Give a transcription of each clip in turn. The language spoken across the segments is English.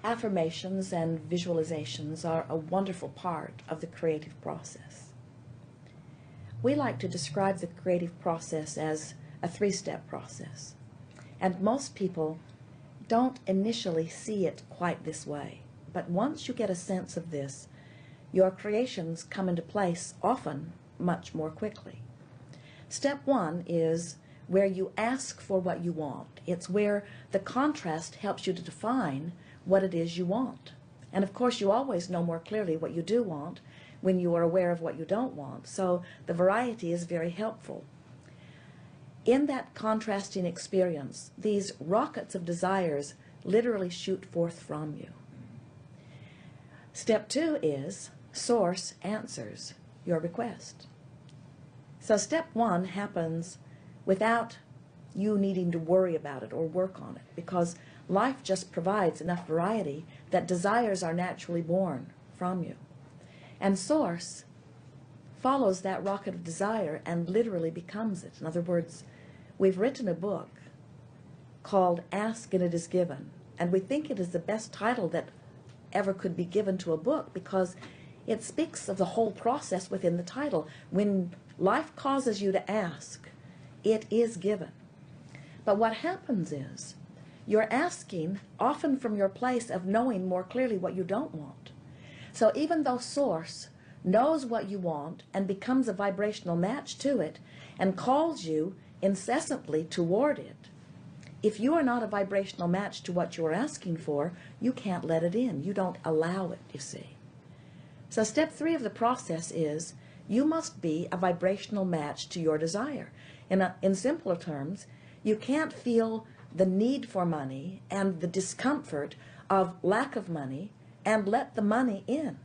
Affirmations and visualizations are a wonderful part of the creative process. We like to describe the creative process as a three-step process, and most people don't initially see it quite this way. But once you get a sense of this, your creations come into place often much more quickly. Step one is where you ask for what you want. It's where the contrast helps you to define what it is you want. And of course, you always know more clearly what you do want when you are aware of what you don't want. So the variety is very helpful. In that contrasting experience, these rockets of desires literally shoot forth from you. Step two is Source answers your request. So step one happens without you needing to worry about it or work on it, because life just provides enough variety that desires are naturally born from you. And Source follows that rocket of desire and literally becomes it. In other words, we've written a book called Ask and It Is Given, and we think it is the best title that ever could be given to a book because it speaks of the whole process within the title. When life causes you to ask, it is given. But what happens is you're asking often from your place of knowing more clearly what you don't want. So even though Source knows what you want and becomes a vibrational match to it and calls you incessantly toward it, if you are not a vibrational match to what you're asking for, you can't let it in. You don't allow it, you see. So step three of the process is you must be a vibrational match to your desire. In simpler terms, you can't feel the need for money and the discomfort of lack of money and let the money in.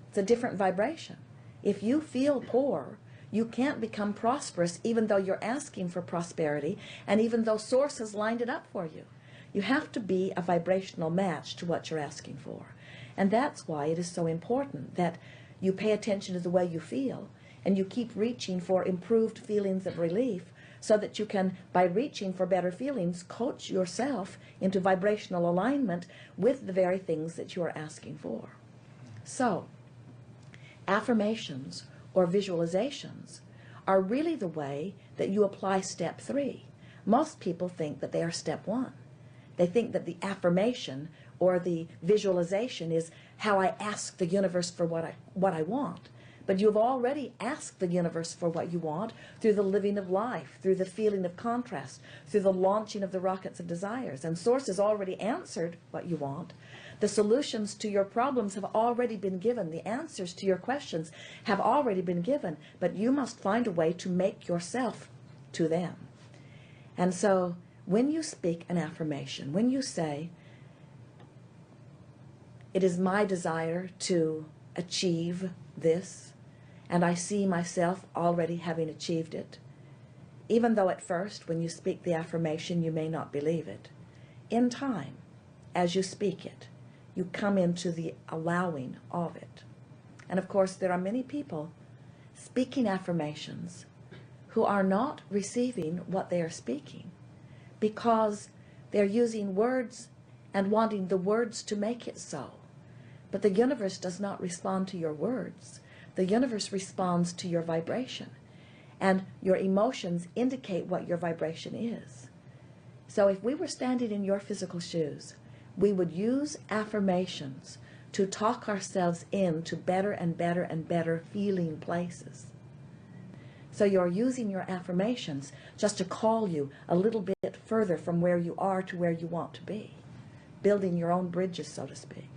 It's a different vibration. If you feel poor, you can't become prosperous even though you're asking for prosperity and even though Source has lined it up for you. You have to be a vibrational match to what you're asking for. And that's why it is so important that you pay attention to the way you feel and you keep reaching for improved feelings of relief so that you can, by reaching for better feelings, coach yourself into vibrational alignment with the very things that you are asking for. So, affirmations or visualizations are really the way that you apply step three. Most people think that they are step one. They think that the affirmation or the visualization is how I ask the universe for what I want. But you've already asked the universe for what you want through the living of life, through the feeling of contrast, through the launching of the rockets of desires. And Source has already answered what you want. The solutions to your problems have already been given. The answers to your questions have already been given. But you must find a way to make yourself to them. And so when you speak an affirmation, when you say, it is my desire to achieve this, and I see myself already having achieved it, even though at first when you speak the affirmation you may not believe it, in time, as you speak it, you come into the allowing of it. And of course there are many people speaking affirmations who are not receiving what they are speaking because they're using words and wanting the words to make it so. But the universe does not respond to your words. The universe responds to your vibration. And your emotions indicate what your vibration is. So if we were standing in your physical shoes, we would use affirmations to talk ourselves into better and better and better feeling places. So you're using your affirmations just to call you a little bit further from where you are to where you want to be, building your own bridges, so to speak.